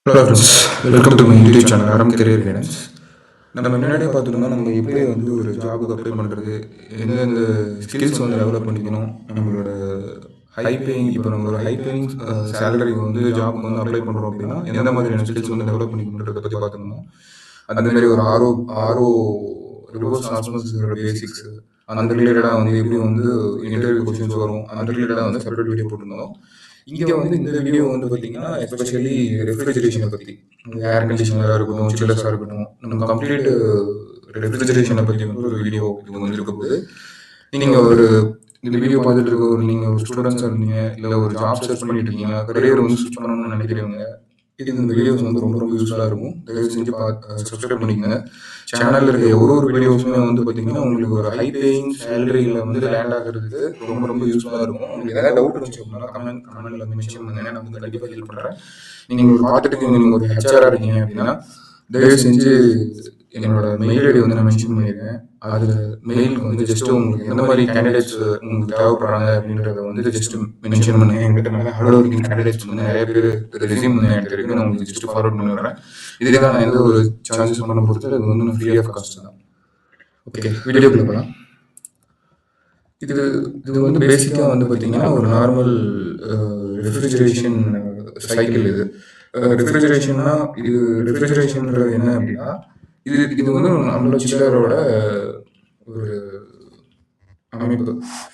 Hello friends, welcome to my YouTube channel ஆரம் career guidance. நம்ம முன்னாடியே பார்த்துட்டோம்னா நம்ம எப்படி வந்து ஒரு ஜாபுக்கு அப்ளை பண்ணுறது, எந்தெந்த ஸ்கில்ஸ் வந்து டெவலப் பண்ணிக்கணும், நம்மளோட ஹை பேயிங் இப்போ நம்ம ஒரு ஹை பேயிங் சேலரி வந்து ஜாபுக்கு வந்து அப்ளை பண்ணுறோம் அப்படின்னா எந்த மாதிரியான ஸ்கில்ஸ் வந்து டெவலப் பண்ணிக்கணுன்றதை பற்றி பார்த்துருந்தோம். அதுமாரி ஒரு ஆர்ஓ ரிவர்ஸ் ஆஸ்மோசிஸோட பேசிக்ஸ், அந்த ரிலேட்டடாக வந்து எப்படி வந்து இன்டர்வியூ கொஸ்டின்ஸ் வரும், அந்த ரிலேட்டடாக வந்து செப்பரேட் வீடியோ போட்டிருந்தோம். இங்கே வந்து இந்த வீடியோ வந்து பார்த்தீங்கன்னா எஸ்பெஷலி ரெஃப்ரிஜரேஷனை பற்றி, ஏர் கண்டிஷனராக இருக்கட்டும், சில்லர்ஸாக இருக்கட்டும், நம்ம கம்ப்ளீட் ரெஃப்ரிஜரேஷனை பற்றி வந்து ஒரு வீடியோ இது வந்து இருக்க போகுது. நீங்கள் ஒரு இந்த வீடியோ பார்த்துட்டு இருக்க ஒரு நீங்கள் ஒரு ஸ்டூடெண்ட்ஸாக இருந்தீங்க, இல்லை ஒரு ஜாப் சர்ச் பண்ணிட்டு இருக்கீங்க, கரியர் வந்து ஸ்விட்ச் பண்ணணும்னு நினைக்கிறவங்க, இந்த வீடியோஸ் வந்து ரொம்ப ரொம்ப யூஸ்ஃபுல்லாக இருக்கும். தயவு செஞ்சு சப்ஸ்கிரைப் பண்ணிக்கோங்க. சேனலில் இருக்க ஒரு வீடியோஸுமே வந்து பார்த்தீங்கன்னா உங்களுக்கு ஒரு ஹை பேயிங் சேலரியில் வந்து லேண்ட் ஆகிறதுக்கு ரொம்ப ரொம்ப யூஸ்ஃபுல்லாக இருக்கும். உங்களுக்கு ஏதாவது டவுட் இருந்துச்சு அப்படின்னா கமெண்ட்ல வந்து மென்ஷன் பண்ணுங்க, நான் வந்து கண்டிப்பாக ஹெல்ப் பண்ணுறேன். நீங்கள் ஒரு பார்த்துட்டு இருக்கீங்க, நீங்கள் ஒரு ஹெச்ஆராக இருக்கீங்க அப்படின்னா தயவு செஞ்சு என்னோட மெயில் ஐடி வந்து நான் மென்ஷன் பண்ணியிருக்கேன். அதில் மெயிலுக்கு வந்து ஜஸ்ட் உங்களுக்கு எந்த மாதிரி கேண்டிடேட்ஸ் உங்களுக்கு தேவைப்படுறாங்க அப்படின்றத வந்து ஜஸ்ட் மென்ஷன் பண்ணுங்க. எங்கிட்ட நல்ல ஹார்ட் ஒர்க்கிங் கேண்டிடேட்ஸ் வந்து நிறைய பேர் ரெஸ்யூம் வந்து என்கிட்ட இருக்கு, நான் உங்களுக்கு ஜஸ்ட் ஃபார்வர்ட் பண்ணி விடுறேன். இதுக்காக நான் எந்த ஒரு சார்ஜஸ் பண்ண பொறுத்து அது வந்து ஃப்ரீ ஆஃப் காஸ்ட் தான். ஓகே, வீடியோக்குள்ள போகலாம். இது இது வந்து பேசிக்காக வந்து பார்த்தீங்கன்னா ஒரு நார்மல் ரெஃப்ரிஜரேஷன் சைக்கிள். இது ரெஃப்ரிஜரேஷன்னா ரெஃப்ரிஜரேஷன்ன்றது என்ன அப்படின்னா இது வந்து நம்மளோட சில்லரோட ஒரு அமைப்பு.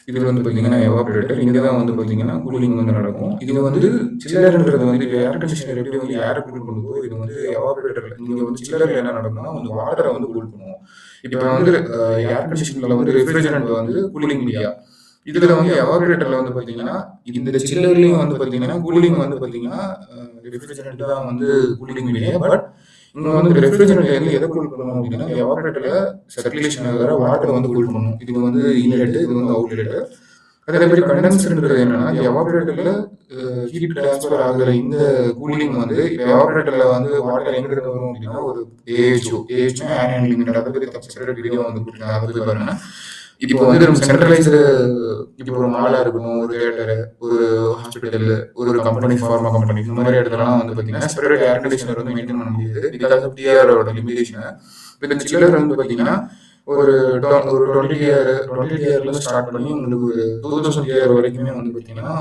இது வந்து பார்த்தீங்கன்னா எவாபரேட்டர். இங்கே தான் வந்து பார்த்தீங்கன்னா கூலிங் வந்து நடக்கும். இது வந்து சில்லர்ன்றது வந்து இப்போ ஏர் கண்டிஷனர் எப்படி வந்து ஏர் கூல் பண்ணுதோ, இது வந்து எவாபரேட்டர். இங்கே வந்து சில்லரில் என்ன நடக்கும்னா வந்து வாட்டரை வந்து கூல் பண்ணுவோம். இப்போ வந்து ஏர் கண்டிஷனில் வந்து ரெஃப்ரிஜரண்ட் வந்து கூலிங் மீடியா. இதில் வந்து எவாபரேட்டரில் வந்து பார்த்தீங்கன்னா இந்த சில்லர்லையும் வந்து பார்த்தீங்கன்னா கூலிங் வந்து பார்த்தீங்கன்னா ரெஃப்ரிஜரண்ட் தான் வந்து கூலிங் மீடியா. பட் இங்கே வந்து ரெஃப்ரிஜரண்ட் வந்து எதை கூல் பண்ணணும் அப்படின்னா எவாபரேட்டரில் சர்க்குலேஷன் ஆகிற வாட்டர் வந்து கூல் பண்ணணும். இது வந்து இன்லெட், இது வந்து அவுட்லெட். அதே மாதிரி கண்டென்சர்ன்றது என்னன்னா எவாபரேட்டரில் ஹீட் டிரான்ஸ்ஃபர் ஆகிற இந்த கூலிங் வந்து எவாபரேட்டரில் வந்து வாட்டர் எங்கிருந்து வரும் அப்படின்னா ஒரு ஏஹெச்ஓ ஏர் ஹேண்ட்லிங் யூனிட். அதை பற்றி செப்பரேட் வீடியோ வந்து கொடுத்துருக்காங்க, அதை போய் பாருங்க. இப்போ வந்து நம்ம சென்ட்ரலைஸ்டு, இப்போ ஒரு மாலா இருக்கணும், ஒரு தியேட்டரு, ஒரு ஹாஸ்பிட்டல், ஒரு கம்பெனி, ஃபார்மா கம்பெனி, இந்த மாதிரி இடத்துலலாம் வந்து பார்த்தீங்கன்னா செப்பரேட் ஏர் கண்டிஷனர் வந்து மெயின்டைன் பண்ண முடியாது, பிகாஸ் ஆஃப் டிஆரோட லிமிடேஷன். இப்போ இந்த சில்லர் வந்து பார்த்தீங்கன்னா ஒரு 20 டிஆர்லேருந்து ஸ்டார்ட் பண்ணி உங்களுக்கு ஒரு 2000 டிஆர் வரைக்குமே வந்து பார்த்தீங்கன்னா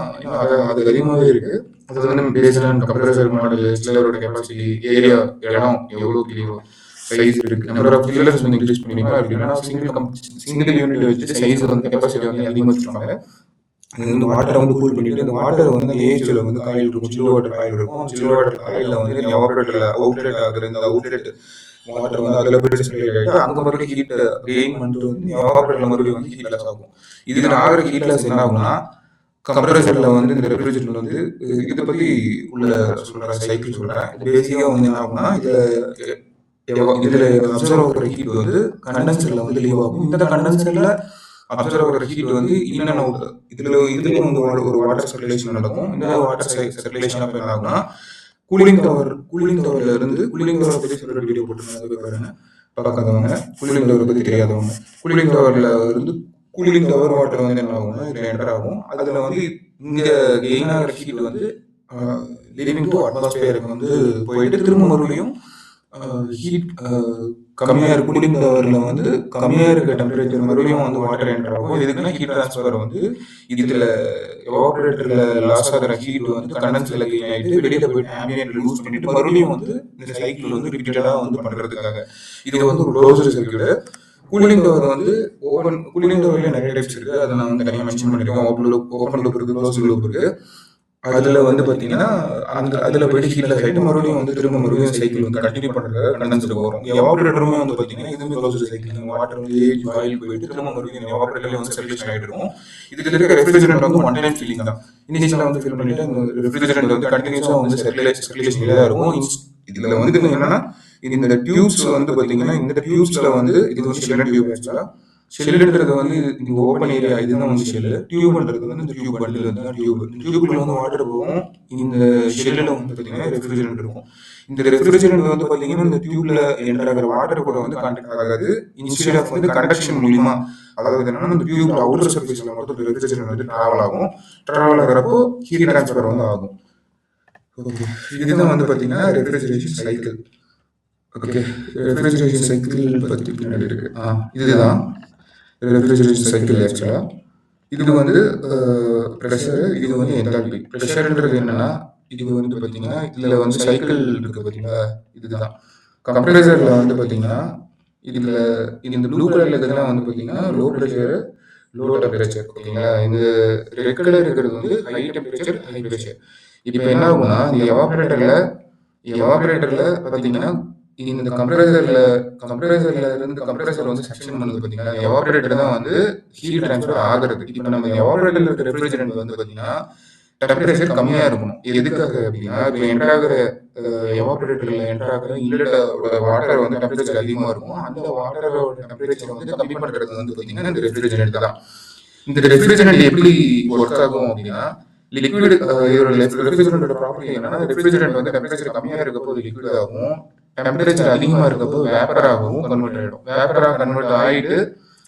அது அதிகமாகவே இருக்குது. அது வந்து பேஸ்ட் ஆன் கம்ப்ரஸர் மாடல், சில்லரோட கெப்பாசிட்டி, ஏரியா, இடம் எவ்வளோ கிளியோ சைஸ் இருக்கு, நம்பர் ஆஃப் சில்லர்ஸ் வந்து இன்க்ரீஸ் பண்ணிக்கலாம். அப்படின்னா சிங்கிள் யூனிட் வச்சு சைஸ் வந்து கெப்பாசிட்டி வந்து அதிகமாக வச்சுருப்பாங்க. அது வந்து வாட்டரை வந்து கூல் பண்ணிட்டு அந்த வாட்டர் வந்து ஏஜில் வந்து காயில் இருக்கும், சில் வாட்டர் காயில் இருக்கும். சில் வாட்டர் காயிலில் வந்து எவாபரேட்டரில் அவுட்லெட் ஆகுற இந்த அவுட்லெட் வாட்டர் வந்து அதில் போய் டிஸ்பிளே ஆகிட்டு அங்கே மறுபடியும் ஹீட் கெயின் பண்ணிட்டு வந்து எவாபரேட்டரில் மறுபடியும் வந்து ஹீட் லாஸ் ஆகும். இதில் ஆகிற ஹீட் லாஸ் என்ன ஆகும்னா கம்ப்ரஸரில் வந்து இந்த ரெஃப்ரிஜரேட்டர் வந்து இதை பற்றி உள்ள சொல்கிற சைக்கிள் சொல்கிறேன். பேசிக்காக வந்து என்ன ஆகும்னா இதில் அப்சர்வ் ஆகிற ஹீட் வந்து கண்டென்சரில் வந்து லீவ் ஆகும். இந்த கண்டென்சரில் அப்சர்வ் ஆகிற ஹீட் வந்து இன் அண்ட் அவுட் இதுலேயும் வந்து ஒரு வாட்டர் சர்க்குலேஷன் நடக்கும். இந்த வாட்டர் சர்க்குலேஷன் அப்போ என்ன ஆகும்னா கூலிங் டவர்ல இருந்து கூலிங் டவர் பற்றி சொல்ற வீடியோ போட்டுருந்தாங்க, பாருங்க பார்க்காதவங்க, கூலிங் டவர் பற்றி தெரியாதவங்க. கூலிங் டவர்ல இருந்து கூலிங் டவர் வாட்டர் வந்து என்ன ஆகும்னா இதில் என்டர் ஆகும். அதில் வந்து இங்கே கெயின் ஆகிற ஹீட் வந்து லிவிங் டு அட்மாஸ்பியருக்கு வந்து போயிட்டு திரும்ப மறுபடியும் ஹீட் கம்மியாக இருக்க கூலிங் டவரில் வந்து கம்மியாக இருக்க டெம்பரேச்சர் மறுபடியும் வந்து வாட்டர் என்டர் ஆகும். இதுக்குன்னா ஹீட் ட்ரான்ஸ்ஃபர் வந்து இதில் எவாபரேட்டரில் லாஸ் ஆகிற ஹீட் வந்து கண்டென்சரில் கெயின் ஆகிட்டு வெளியில் போயிட்டு ஆம்பியன்ட் யூஸ் பண்ணிட்டு மறுபடியும் வந்து இந்த சைக்கிள் வந்து ரிப்பீட்டடாக வந்து பண்ணுறதுக்காக இது வந்து ஒரு க்ளோஸ்டு சர்க்யூட். கூலிங் டவர் வந்து கூலிங் டவர்லேயே நிறைய டைப்ஸ் இருக்குது, அதை நான் வந்து தனியாக மென்ஷன் பண்ணியிருக்கேன். ஓப்பன் லூப் இருக்குது, க்ளோஸ் லூப் இருக்குது. அதில் வந்து பார்த்தீங்கன்னா அதில் போய்ட்டு ஹீட் லாஸ் ஆகிட்டு மறுபடியும் வந்து திரும்ப மறுபடியும் சைக்கிள் வந்து கண்டினியூ பண்ணுறது கண்டென்சருக்கு வரும். எவாபரேட்டருமே வந்து பார்த்தீங்கன்னா இதுவுமே க்ளோஸ்டு சைக்கிள். வாட்டர் வந்து ஆயில் போயிட்டு திரும்ப மறுபடியும் எவாபரேட்டர்லேயே வந்து சர்க்குலேஷன் ஆகிட்டு இருக்கும். இதுல இருக்க ரெஃப்ரிஜரண்ட் வந்து ஒன் டைம் ஃபில்லிங் தான். இனிஷியலாக வந்து ஃபில் பண்ணிட்டு அந்த ரெஃப்ரிஜரண்ட் வந்து கண்டினியூஸாக வந்து சர்க்குலேஷன் தான் இருக்கும். இதில் வந்து என்னன்னா இந்த டியூப்ஸ் வந்து பார்த்தீங்கன்னா இந்த டியூப்ஸில் வந்து இது வந்து ஷெல் டியூப். ஆக்சுவலாக ஷெல்லுன்றது வந்து இந்த ஓப்பன் ஏரியா, இதுதான் வந்து ஷெல்லு. டியூப்ன்றது வந்து இந்த டியூப் பண்டில் வந்து டியூப். டியூப்ல வந்து வாட்டர் போகும். இந்த ஷெல்லில் வந்து பார்த்தீங்கன்னா ரெஃப்ரிஜரண்ட் இருக்கும். இந்த ரெஃப்ரிஜரண்ட் வந்து பார்த்தீங்கன்னா இந்த டியூப்ல என்டர் ஆகிற வாட்டர் கூட வந்து கான்டாக்ட் ஆகாது. இன்ஸ்டெட் ஆஃப் வந்து கண்டக்ஷன் மூலியமா, அதாவது என்னன்னா இந்த டியூப்ல அவுட்டர் சர்ஃபேஸ்ல மட்டும் ரெஃப்ரிஜரண்ட் வந்து டிராவல் ஆகும். டிராவல் ஆகிறப்போ ஹீட் ட்ரான்ஸ்ஃபர் வந்து ஆகும். ஓகே, இதுதான் வந்து பார்த்தீங்கன்னா refrigeration cycle. Okay, refrigeration cycle பற்றி பின்னாடி இருக்கு. இதுதான் ரெஃப்ரிஜரேஷன் சைக்கிள் ஆக்சுவலாக. இது வந்து ப்ரெஷரு, இது வந்து என்தால்பி. ப்ரெஷர்ன்றது என்னன்னா, இது வந்து பார்த்தீங்கன்னா இதில் வந்து சைக்கிள் இருக்குது பார்த்தீங்களா, இதுதான். கம்ப்ரஸரில் வந்து பார்த்தீங்கன்னா இதில் இந்த ப்ளூ கலரில் இருக்கிறதுலாம் வந்து பார்த்தீங்கன்னா லோ ப்ரெஷர், லோ டெம்பரேச்சர். ஓகேங்களா, இந்த ரெட் கலர் இருக்கிறது வந்து ஹை டெம்பரேச்சர், ஹை ப்ரெஷர். இப்போ என்ன ஆகும்னா இந்த எவாபரேட்டரில் பார்த்தீங்கன்னா இந்த கம்ப்ரஸர்ல இருந்து கம்ப்ரஸர் வந்து செக்ஷன் பண்ணுது பார்த்தீங்கன்னா, எவாபரேட்டர் தான் வந்து ஹீட் ட்ரான்ஸ்ஃபர் ஆகுறது. இப்போ நம்ம எவாபரேட்டரில் இருக்கிற ரெஃப்ரிஜரண்ட் வந்து பார்த்தீங்கன்னா டெம்பரேச்சர் கம்மியாக இருக்கணும். எதுக்காக அப்படின்னா, இப்போ என்டர் ஆகிற எவாபரேட்டரில் என்டர் ஆகிற இன்லெட்டோட வாட்டர் வந்து டெம்பரேச்சர் அதிகமாக இருக்கும். அந்த வாட்டரோட டெம்பரேச்சர் வந்து கம்மி பண்ணுறது வந்து பார்த்தீங்கன்னா இந்த ரெஃப்ரிஜரண்ட் தான். இந்த ரெஃப்ரிஜரண்ட் எப்படி ஒர்க் ஆகும் அப்படின்னா, லிக்விட் இதோட ரெஃப்ரிஜரண்டோட ப்ராப்பர்ட்டி என்னன்னா, ரெஃப்ரிஜரண்ட் வந்து டெம்பரேச்சர் கம்மியாக இருக்கப்போ அது லிக்விட் ஆகும், டெம்பரேச்சர் அதிகமாக இருக்கப்போ வேப்பர் ஆகவும் கன்வெர்ட் ஆகிடும். வேப்பராக கன்வெர்ட் ஆகிட்டு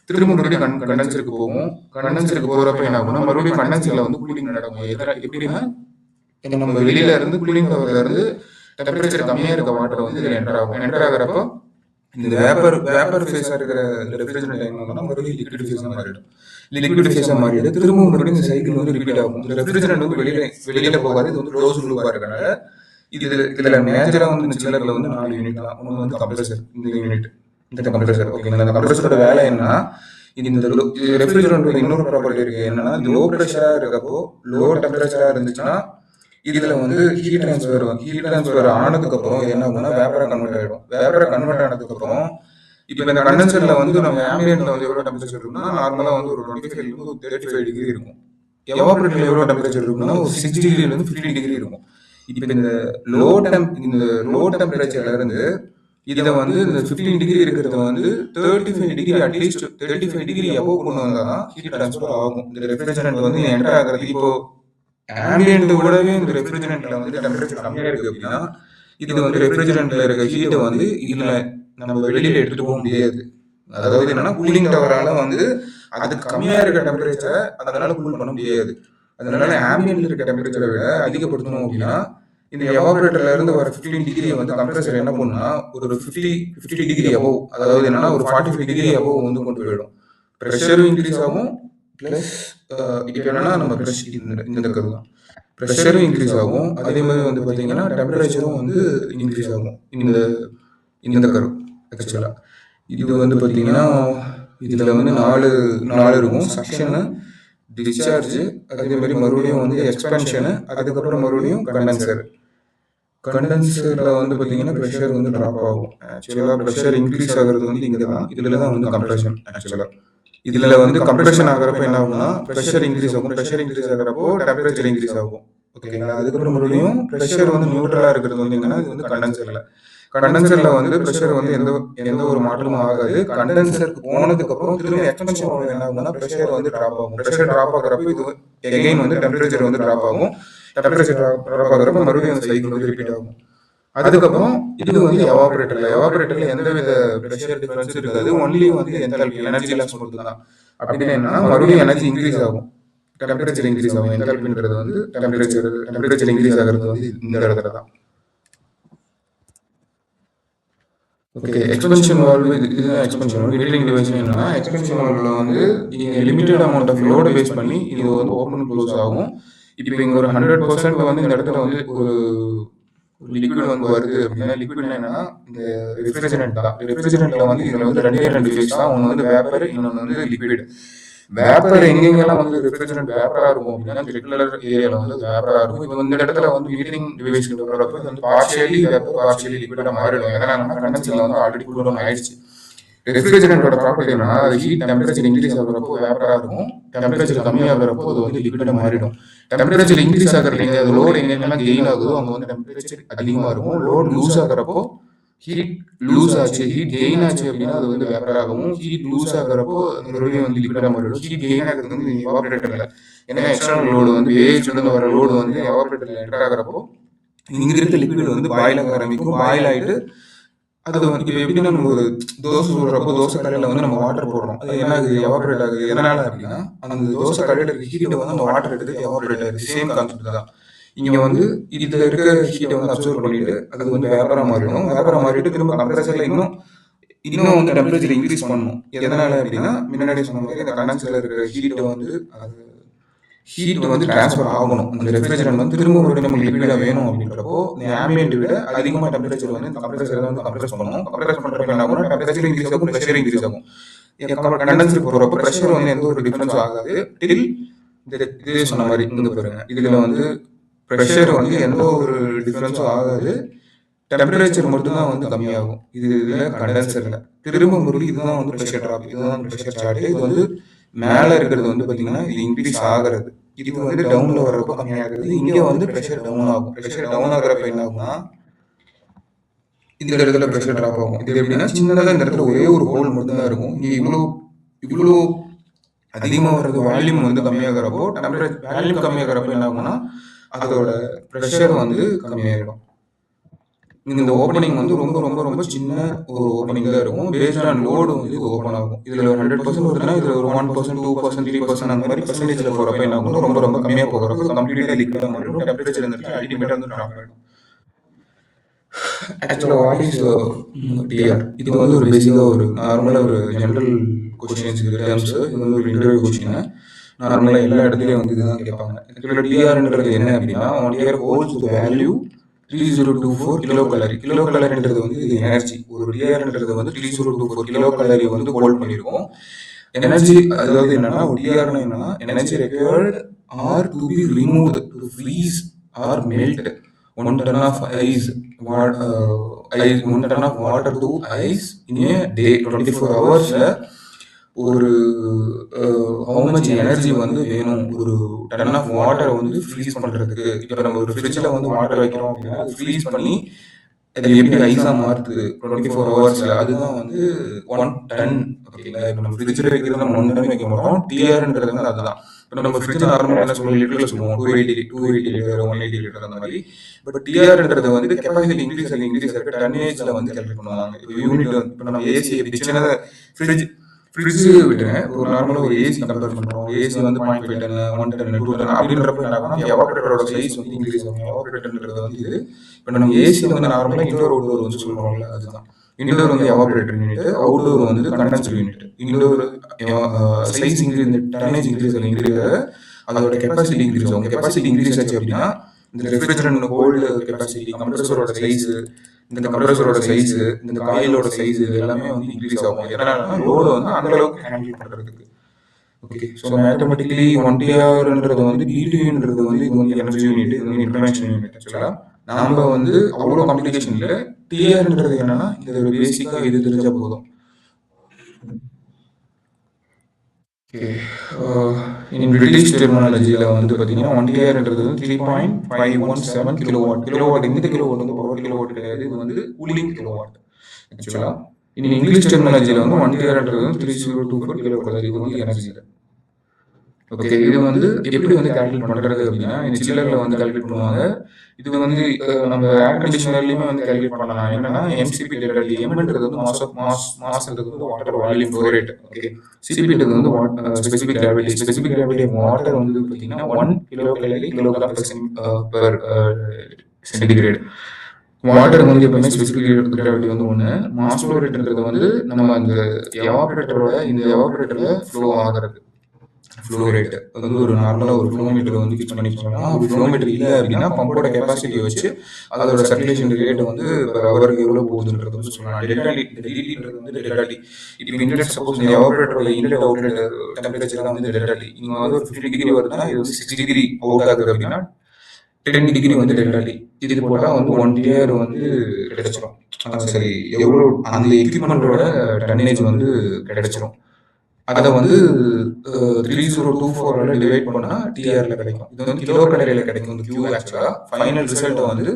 திரும்ப மறுபடியும் கண்டென்சருக்கு போகும். கண்டென்சருக்கு போகிறப்ப என்ன ஆகும்னா மறுபடியும் கண்டென்சரில் வந்து கூலிங் நடக்கும். எப்படின்னா நம்ம வெளியில இருந்து கூலிங் டவர்ல இருந்து டெம்பரேச்சர் கம்மியாக இருக்க வாட்டர் வந்து இதில் என்டர் ஆகும். என்டர் ஆகிறப்போ இந்த வேப்பர் ஃபேஸாக இருக்கிற ரெஃப்ரிஜரண்ட் என்ன மறுபடியும் லிக்விட் ஃபேஸாக மாறிடும். லிக்விட் ஃபேஸாக மாறிட்டு திரும்ப மறுபடியும் இந்த சைக்கிள் வந்து ரிப்பீட் ஆகும். இந்த ரெஃப்ரிஜரண்ட் வந்து வெளியில போகாது. இது வந்து க்ளோஸ் லூப்பாக இருக்கனால இதுல மேஜரா வந்து இந்த சில்லர்ல வந்து 4 யூனிட் தான். ஒன்று வந்து கம்ப்ரஸர், இந்த யூனிட், இந்த கம்ப்ரஸர். ஓகேங்களா, இந்த கம்ப்ரஸரோட வேலை என்ன, இந்த ரெஃப்ரிஜரண்டோட இன்னொரு ப்ராப்பர்ட்டி இருக்கு. என்னன்னா லோ ப்ரெஷரா இருக்கப்போ, லோ டெம்பரேச்சரா இருந்துச்சுன்னா இதுல வந்து ஹீட் ட்ரான்ஸ்ஃபர் ஆனதுக்கு அப்புறம் என்ன ஆகும்னா வேப்பரா கன்வெர்ட் ஆகிடும். வேப்பரா கன்வெர்ட் ஆனதுக்கு அப்புறம் இப்போ இந்த கண்டென்சர்ல வந்து நம்ம ஆம்பியன்ட்ல வந்து எவ்வளவு டெம்பரேச்சர் இருக்குன்னா நார்மலா வந்து ஒரு 25 to 35 டிகிரி இருக்கும். எவாபரேட்டர்ல எவ்வளவு டெம்பரேச்சர் இருக்குன்னா ஒரு 6 டிகிரில இருந்து 15 டிகிரி இருக்கும். இப்போ இந்த லோ டெம்பரேச்சர்ல இருந்து இதை வந்து இந்த 15 டிகிரி இருக்கிறத வந்து 35 டிகிரி, அட்லீஸ்ட் 35 டிகிரி அபோவ் கொண்டு வந்தாதான் ஹீட் ட்ரான்ஸ்ஃபர் ஆகும். இந்த ரெஃப்ரிஜரண்ட் வந்து என்டர் ஆகிறது. இப்போ ஆம்பியன்ட் விடவே இந்த ரெஃப்ரிஜரண்ட்ல வந்து டெம்பரேச்சர் கம்மியா இருக்கு அப்படின்னா இது வந்து ரெஃப்ரிஜரண்ட்ல இருக்க ஹீட்டை வந்து இதுல நம்ம வெளியில எடுத்துட்டு போக முடியாது. அதாவது என்னன்னா கூலிங் டவரால வந்து அதுக்கு கம்மியா இருக்க டெம்பரேச்சரை அதனால கூல் பண்ண முடியாது. அதனால ஆம்பியன்ட்ல இருக்க டெம்பரேச்சரை விட அதிகப்படுத்தணும் அப்படின்னா இந்த எவாபரேட்டர்ல இருந்து வர 15 டிகிரி வந்து கம்ப்ரஸர் என்ன பண்ணுன்னா ஒரு 50 டிகிரி அபோவ், அதாவது என்னன்னா ஒரு 45 டிகிரி அபோவ் வந்து கொண்டு போயிடும். ப்ரெஷரும் இன்க்ரீஸ் ஆகும். பிளஸ் இப்போ என்னன்னா நம்ம இந்த கரு தான் ப்ரெஷரும் இன்க்ரீஸ் ஆகும். அதே மாதிரி வந்து பார்த்தீங்கன்னா டெம்பரேச்சரும் வந்து இன்க்ரீஸ் ஆகும். இந்த கரு ஆக்சுவலாக இது வந்து பார்த்தீங்கன்னா இதில் வந்து நாலு இருக்கும். சக்ஷனு, டிஸ்சார்ஜ், அதே மாதிரி மறுபடியும் வந்து எக்ஸ்பென்ஷனு, அதுக்கப்புறம் மறுபடியும் கண்டென்சரில் வந்து பார்த்தீங்கன்னா ப்ரெஷர் வந்து ட்ராப் ஆகும். ஆக்சுவலாக ப்ரெஷர் இன்க்ரீஸ் ஆகிறது வந்து இங்கே தான், இதில் தான் வந்து கம்ப்ரெஷன். ஆக்சுவலாக இதில் வந்து கம்ப்ரெஷன் ஆகிறப்ப என்ன ஆகும்னா ப்ரெஷர் இன்க்ரீஸ் ஆகும். ப்ரெஷர் இன்க்ரீஸ் ஆகிறப்போ டெம்பரேச்சர் இன்க்ரீஸ் ஆகும். ஓகேங்களா, அதுக்கப்புறம் மறுபடியும் ப்ரெஷர் வந்து நியூட்ரலாக இருக்கிறது வந்து என்னன்னா இது வந்து கண்டென்சரில் வந்து ப்ரெஷர் வந்து எந்த ஒரு மாற்றமும் ஆகாது. கண்டென்சருக்கு போனதுக்கு அப்புறம் திரும்ப எக்ஸ்பென்ஷன் என்ன ஆகும்னா ப்ரெஷர் வந்து ட்ராப் ஆகும். ப்ரெஷர் ட்ராப் ஆகிறப்ப இது எகைன் வந்து டெம்பரேச்சர் வந்து ட்ராப் ஆகும். டெம்பரேச்சர் ட்ராப் ஆகிறப்ப மறுபடியும் அந்த சைக்கிள் வந்து ரிப்பீட் ஆகும். அதுக்கப்புறம் இது வந்து எவாபரேட்டர்ல எந்தவித ப்ரெஷர் டிஃபரன்ஸ் இருக்காது. ஒன்லி வந்து என்தால்பி, எனர்ஜி லாஸ் மட்டும் தான். அப்படின்னு என்னன்னா மறுபடியும் எனர்ஜி இன்க்ரீஸ் ஆகும், டெம்பரேச்சர் இன்க்ரீஸ் ஆகும். என்தால்பின்றது வந்து டெம்பரேச்சர் இன்க்ரீஸ் ஆகிறது வந்து இந்த இடத்துல தான். ஓகே, எக்ஸ்பென்ஷன் வால்வு இதுதான் எக்ஸ்பென்ஷன் வால்வு. ஹீட்டிங் டிவைஸ் என்னன்னா எக்ஸ்பென்ஷன் வால்வில் வந்து நீங்கள் லிமிட்டட் அமௌண்ட் ஆஃப் லோடை பேஸ் பண்ணி இது வந்து ஓப்பன் க்ளோஸ் ஆகும். இப்போ இங்கே ஒரு 100% வந்து இந்த இடத்துல வந்து ஒரு லிக்விட் வந்து வருது அப்படின்னா லிக்விட்னா என்னன்னா இந்த ரெஃப்ரிஜரண்ட் தான். ரெஃப்ரிஜரண்ட்ல வந்து இதில் வந்து ரெண்டு ஃபேஸ் தான். ஒன்று வந்து வேப்பர், இன்னொன்று வந்து லிக்விட். வேப்பர் எங்கெங்கெல்லாம் வந்து ரெஃப்ரிஜரண்ட் வேப்பரா இருக்கும் அப்படின்னா ரெகுலர் ஏரியாவில் வந்து வேப்பரா இருக்கும். இப்போ இந்த இடத்துல வந்து ஹீட்டிங் டிவைஸ் வரப்போ வந்து பார்ஷியலி வேப்பர், பார்ஷியலி லிக்விடாக மாறிடும். எதனாலன்னா கண்டென்சரில் வந்து ஆல்ரெடி கூல் டவுன் ஆயிடுச்சு. ரெஃப்ரிஜரண்டோட ப்ராப்பர்ட்டி என்னன்னா அது ஹீட் டெம்பரேச்சர் இன்க்ரீஸ் ஆகிறப்போ வேப்பரா இருக்கும், டெம்பரேச்சர் கம்மியாகிறப்போ அது வந்து லிக்விடாக மாறிடும். டெம்பரேச்சர் இன்க்ரீஸ் ஆகிறது அது லோட் எங்கெங்கெல்லாம் கெயின் ஆகுதோ அங்கே வந்து டெம்பரேச்சர் அதிகமாக இருக்கும். லோட் லூஸ் ஆகிறப்போ ஹீட் லூஸ் ஆச்சு, ஹீட் கெயின் ஆச்சு அப்படின்னா அது வந்து வேப்பர் ஆகும். ஹீட் லூஸ் ஆகிறப்போ மறுபடியும் வந்து லிக்விடாக மாறிடும். ஹீட் கெயின் ஆகிறது வந்து எவாபரேட்டர்ல, ஏன்னா எக்ஸ்டர்னல் லோடு வந்து வேஹ்ல வர லோடு வந்து எவாபரேட்டர்ல என்டர் ஆகிறப்போ இங்க இருக்க லிக்விட் வந்து பாயில் ஆக ஆரம்பிக்கும். பாயில் ஆகிட்டு அது வந்து இப்போ எப்படின்னா நம்ம ஒரு தோசை சுடுறப்போ தோசை கல்லில் வந்து நம்ம வாட்டர் போடுறோம். அது என்ன ஆகுது, எவாபரேட் ஆகுது. எதனால அப்படின்னா அந்த தோசை கல்லில் இருக்க ஹீட்டை வந்து அந்த வாட்டர் எடுத்து எவாபரேட் ஆகுது. சேம் கான்செப்ட் தான். இங்கே வந்து இதில் இருக்க ஹீட்டை வந்து அப்சர்வ் பண்ணிட்டு அது வந்து வேப்பராக மாறிடும். வேப்பராக மாறிட்டு திரும்ப கம்ப்ரஸரில் இன்னும் வந்து டெம்பரேச்சர் இன்க்ரீஸ் பண்ணணும். எதனால அப்படின்னா முன்னாடி சொன்ன மாதிரி இந்த கண்டென்சரில் இருக்கிற ஹீட்டை வந்து ஹீட் வந்து ட்ரான்ஸ்ஃபர் ஆகணும். அந்த ரெஃப்ரிஜரண்ட் வந்து திரும்ப ஒரு நமக்கு லிக்விடாக வேணும் அப்படின்றப்போ இந்த ஆம்பியன்ட் விட அதிகமாக டெம்பரேச்சர் வந்து இந்த கம்ப்ரஸர் வந்து கம்ப்ரஸ் பண்ணணும். கம்ப்ரஸ் பண்ணுறப்ப என்ன ஆகும், டெம்பரேச்சர் இன்க்ரீஸ் ஆகும், ப்ரெஷர் இன்க்ரீஸ் ஆகும். கண்டென்சருக்கு போகிறப்போ ப்ரெஷர் வந்து எந்த ஒரு டிஃபரன்ஸும் ஆகாது. டில் இதே சொன்ன மாதிரி இங்கே பாருங்க, இதில் வந்து ப்ரெஷர் வந்து எந்த ஒரு டிஃபரன்ஸும் ஆகாது, டெம்பரேச்சர் மட்டும்தான் வந்து கம்மியாகும். இதில் கண்டென்சரில் திரும்ப மறுபடியும் இதுதான் வந்து ப்ரெஷர் ட்ராப், இதுதான் ப்ரெஷர் சார்ட். இது வந்து மேலே இருக்கிறது வந்து பார்த்தீங்கன்னா இது இன்க்ரீஸ் ஆகிறது, இது வந்து டவுனில் வர்றப்போ கம்மியாகிறது. இங்கே வந்து ப்ரெஷர் டவுன் ஆகும். ப்ரெஷர் டவுன் ஆகிறப்ப என்ன ஆகும்னா இந்த இடத்துல ப்ரெஷர் ட்ராப் ஆகும். இது எப்படின்னா சின்னதாக இந்த இடத்துல ஒரே ஒரு ஹோல் மட்டும்தான் இருக்கும். இங்கே இவ்வளோ அதிகமாக வர்றது வால்யூம் வந்து கம்மியாகிறப்போ வால்யூம் கம்மியாகிறப்போ என்ன ஆகும்னா அதோட ப்ரெஷர் வந்து கம்மியாகிடும். இந்த ஓப்பனிங் வந்து ரொம்ப ரொம்ப ரொம்ப சின்ன ஒரு ஓப்பனிங் தான் இருக்கும். பேஸ்ட் ஆன் லோடு வந்து இது ஓப்பன் ஆகும். இதில் ஒரு 100% வருதுன்னா இதில் ஒரு 1%, 2%, 3% அந்த மாதிரி பர்சன்டேஜில் போகிறப்ப என்ன ஆகும், ரொம்ப ரொம்ப கம்மியாக போகிறப்போ கம்ப்ளீட்டாக லிக்விடாக மாறிடும். டெம்பரேச்சர் வந்துட்டு அல்டிமேட்டாக வந்து ட்ராப் ஆகிடும். ஆக்சுவலாக வாட் இஸ் டிஆர்? இது வந்து ஒரு பேசிக்காக ஒரு நார்மலாக ஒரு ஜென்ரல் கொஸ்டின்ஸ் டேர்ம்ஸ். இது வந்து ஒரு இன்டர்வியூ கொஸ்டின். நார்மலாக எல்லா இடத்துலையும் வந்து இதுதான் கேட்பாங்க. ஆக்சுவலாக டிஆர்ன்றது என்ன அப்படின்னா one TR holds the value 3024 kilo calorie. Kilo கலரின்றது வந்து இது எனர்ஜி. ஒரு டிஆர்ன்றது வந்து 3024 கிலோ கலரி வந்து ஹோல்ட் பண்ணியிருக்கோம். எனர்ஜி அதாவது என்னன்னா ஒரு டிஆர்னா என்னன்னா energy required are to be removed to freeze or melt 1 ton of ice, 1 ton of water to ice in a day, 24 hours. ஒரு ஹவு மச் எனர்ஜி வந்து வேணும் ஒரு டன் ஆஃப் வாட்டரை வந்து ஃப்ரீஸ் பண்ணுறதுக்கு. இப்போ நம்ம ஒரு ஃப்ரிட்ஜில் வந்து வாட்டர் வைக்கிறோம் அப்படின்னா அது ஃப்ரீஸ் பண்ணி அது எப்படி ஐஸாக மாற்றுது 24 ஹவர்ஸில், அதுதான் வந்து 1 டன். ஓகேங்களா? இப்போ நம்ம ஃப்ரிட்ஜில் வைக்கிறது நம்ம 1 டன் வைக்க மாட்டோம். டிஆர்ன்றது வந்து அதுதான். இப்போ நம்ம ஃப்ரிட்ஜ் நார்மலாக என்ன சொல்லுவோம், லிட்டரில் சொல்லுவோம் 280 லிட்டர் 180 லிட்டர் அந்த மாதிரி. பட் டிஆர்ன்றது வந்து கெப்பாசிட்டி இன்க்ரீஸ் ஆகிற டன்னேஜில் வந்து கேல்குலேட் பண்ணுவாங்க. இப்போ யூனிட் வந்து இப்போ நம்ம ஏசி சின்னதாக ஃப்ரிட்ஜ் விட்டுருங்க, ஒரு நார்மலாக ஒரு ஏசி கம்பேர் பண்ணுறோம். ஏசி வந்து 0.5 டன் 1 டன் 2 டன் அப்படின்றப்ப என்ன ஆகும்னா எவாபரேட்டரோட சைஸ் வந்து இன்க்ரீஸ் ஆகும். எவாபரேட்டர்ன்றது வந்து இது இப்போ நம்ம ஏசியில் வந்து நார்மலாக இன்டோர் அவுட்டோர் வந்து சொல்கிறோம்ல, அதுதான். இன்டோர் வந்து எவாபரேட்டர் யூனிட், அவுட்டோர் வந்து condenser unit. Indoor size increase, இந்த டன்னேஜ் இன்க்ரீஸ் அதோட கெப்பாசிட்டி இன்க்ரீஸ் ஆகும். கெப்பாசிட்டி இன்க்ரீஸ் ஆச்சு அப்படின்னா இந்த ரெஃப்ரிஜரண்ட் ஹோல்டு கெப்பாசிட்டி, கம்ப்ரஸரோட சைஸு, இந்த கம்ப்ரஸரோட சைஸு, இந்த காயிலோட சைஸு இது எல்லாமே வந்து இன்க்ரீஸ் ஆகும். எதனாலனா லோடு வந்து அந்த அளவுக்கு ஹேண்டில் பண்ணுறதுக்கு. ஓகே, ஸோ மேத்தமெட்டிக்கலி 1TRன்றது வந்து டிடின்றது வந்து இது வந்து எனர்ஜி யூனிட், இது வந்து இன்ஃபர்மேஷன் யூனிட். ஆக்சுவலாக நாம் வந்து அவ்வளோ காம்ப்ளிகேஷன் இல்லை. டிஆர்ன்றது என்னன்னா இது ஒரு பேசிக்காக இது தெரிஞ்சால் போதும். இன் பிரிட்டிஷ் டெர்மினாலஜியில் வந்து பார்த்தீங்கன்னா 1TRன்றது 3.517 கிலோவாட். கிலோவாட் இந்த கிலோவாட் வந்து பவர் கிலோவாட் கிடையாது, இது வந்து கூலிங் கிலோவாட். ஆக்சுவலாக இன் இங்கிலீஷ் டெர்மினாலஜியில் வந்து 1TRன்றது 3024 கிலோ கலர், இது வந்து எனர்ஜி. ஓகே, இது வந்து எப்படி வந்து கால்குலேட் பண்ணுறது அப்படின்னா இந்த சில்லரில் வந்து கால்குலேட் பண்ணுவாங்க. இது வந்து நம்ம ஏர் கண்டிஷனர்லையுமே வந்து கால்குலேட் பண்ணலாம். என்னன்னா எம்சிபி டெல்டா டி. எம்ன்றது வந்து மாஸ்ன்றது வந்து water volume flow rate. Okay, சிபின்றது வந்து specific gravity. Specific gravity of water வந்து பார்த்தீங்கன்னா 1 கிலோ கலரி கிலோகிராம் பெர் சென்டிகிரேட். வாட்டர் வந்து எப்பவுமே ஸ்பெசிபிக் கிராவிட்டி வந்து 1. மாஸ் ஃப்ளோ ரேட்ன்றது வந்து நம்ம அந்த எவாபரேட்டரோட இந்த எவாபரேட்டரில் ஃப்ளோ ஆகிறது ஃப்ளோ ரேட். அது வந்து ஒரு நார்மலாக ஒரு ஃப்ளோமீட்டர் வந்து ஃபிக்ஸ் பண்ணி சொல்லலாம். ஒரு ஃப்ளோமீட்டர் இல்லை அப்படின்னா பம்போட கெப்பாசிட்டியை வச்சு அதோட சர்க்குலேஷன் ரேட் வந்து இப்போ அவருக்கு எவ்வளோ போகுதுன்றது வந்து சொல்லலாம். டெல்டாடி, இந்த டிடின்றது வந்து டெல்டாடி. இப்போ இன்லெட் சப்போஸ் இந்த எவாபரேட்டரோட இன்லெட் அவுட்லெட் டெம்பரேச்சர் தான் வந்து டெல்டாடி. இங்கே வந்து ஒரு 50 டிகிரி வருதுன்னா இது வந்து 6 டிகிரி அவுட் ஆகுது அப்படின்னா 10 டிகிரி வந்து டெல்டாடி. இது போட்டால் வந்து 1TR வந்து கிடைச்சிடும். சரி, எவ்வளோ அந்த எக்யூப்மெண்ட்டோட டன்னேஜ் வந்து கிடைச்சிடும். அதை வந்து 3024 டிவைட் பண்ணால் டிஆரில் கிடைக்கும். இது வந்து கிலோ கலரியில் கிடைக்கும். இந்த கியூ ஆக்சுவலாக ஃபைனல் ரிசல்ட்டை வந்து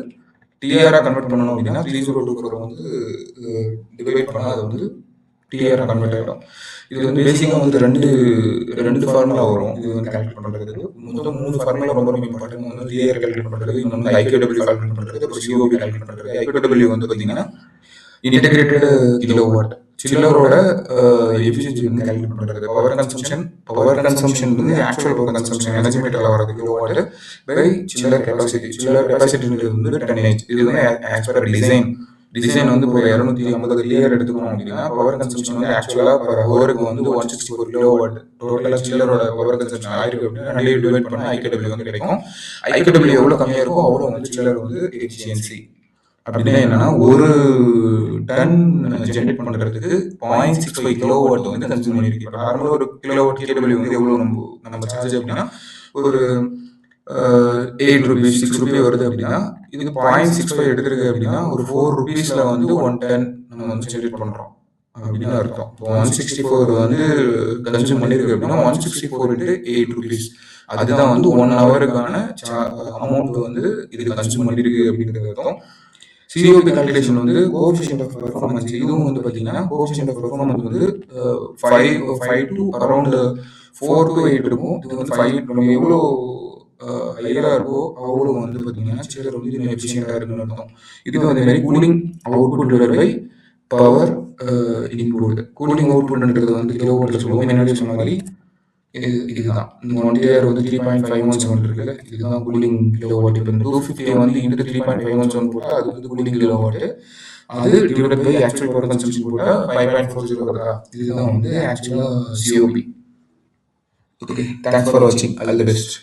டிஆராக கன்வெர்ட் பண்ணணும் அப்படின்னா 3024 வந்து டிவைட் பண்ணால் அது வந்து டிஆராக கன்வெர்ட் ஆகிடும். இது வந்து பேசிக்காக வந்து ரெண்டு ஃபார்முலா வரும் இது வந்து கால்குலேட் பண்ணுறதுக்கு. மொத்தம் 3 ஃபார்முலா ரொம்ப ரொம்ப இம்பார்ட்டன்ட். வந்து டிஆர் கால்குலேட் பண்ணுறது, இன்னொன்று வந்து ஐக்யூடபிள்யூ கால்குலேட் பண்ணுறது, அப்புறம் சிஓபி கால்குலேட் பண்ணுறது. ஐக்யூடபிள்யூ வந்து பார்த்தீங்கன்னா இன்டெகிரேட்டட் கிலோவாட். சில்லரோட எஃபிஷியன்சி வந்து கால்குலேட் பண்ணுறது. பவர் கன்சம்ஷன் வந்து ஆக்சுவல் பவர் கன்சம்ஷன் எனர்ஜி மீட்டரில் வரது கிலோவாட் பை சில்லர் கெப்பாசிட்டின்றது வந்து டன்னேஜ். இது வந்து ஆஸ் பர் டிசைன் வந்து இப்போ 250 லேயர் எடுத்துக்கணும் அப்படின்னா பவர் கன்சம்ஷன் வந்து ஆக்சுவலாக பர் ஹவருக்கு வந்து 164 கிலோவாட். டோட்டலாக சில்லரோட பவர் கன்சம்ஷன் ஆயிருக்கு அப்படின்னா 2 டிவைட் பண்ணால் ஐகேடபிள்யூ வந்து கிடைக்கும். ஐகேடபிள்யூ எவ்வளோ கம்மியாக இருக்கும் அவ்வளோ வந்து சில்லர் வந்து எஃபிஷியன்சி. அப்படின்னா என்னன்னா ஒரு டன் ஜென்ரேட் பண்ணுறதுக்கு 0.65 கிலோவாட் வந்து கன்சியூம் பண்ணியிருக்கு. இப்போ நார்மலாக ஒரு கிலோவாட் கேடபிள்யூ வந்து எவ்வளோ நம்ம சார்ஜ் அப்படின்னா ஒரு 8 rupees 6 rupees வருது அப்படின்னா இதுக்கு 0.65 எடுத்துருக்கு அப்படின்னா ஒரு 4 rupeesல வந்து 1 டன் நம்ம வந்து ஜென்ரேட் பண்ணுறோம் அப்படின்னு அர்த்தம். இப்போ 164 வந்து கன்சியூம் பண்ணியிருக்கு அப்படின்னா 164 into 8 rupees, அதுதான் வந்து 1 ஹவருக்கான அமௌண்ட் வந்து இது கன்சியூம் பண்ணியிருக்கு அப்படிங்கிறது அர்த்தம். சிஓபி கால்குலேஷன் வந்து கோஎஃபிஷியன்ட் ஆஃப் பெர்ஃபார்மன்ஸ். இதுவும் வந்து பார்த்தீங்கன்னா கோஎஃபிஷியன்ட் ஆஃப் பெர்ஃபார்மன்ஸ் வந்து 5 to அரௌண்ட் 4 to 8 இருக்கும். இது வந்து 5 நம்ம எவ்வளோ ஹையராக இருக்கோ அவ்வளோ வந்து பார்த்தீங்கன்னா சில்லர் வந்து இன்னும் எஃபிஷியண்டாக இருக்குன்னு அர்த்தம். இது அதே மாதிரி cooling output divide by power input. Cooling அவுட்புட்ன்றது வந்து கிலோவாட்டில் சொல்லுவோம். முன்னாடி சொன்ன மாதிரி இதுதான் இந்த 1 வந்து 3.517 இருக்கு. இதுதான் கூலிங் கிலோவாட். இப்போ இந்த 250 வந்து இன்ட்டு 3.517 போட்டால் அது வந்து கூலிங் கிலோவாட். அது divide by actual power consumption போட்டால் 5.40 வருதா. இதுதான் வந்து ஆக்சுவலாக சிஓபி. ஓகே, தேங்க்ஸ் ஃபார் வாட்சிங். All the best.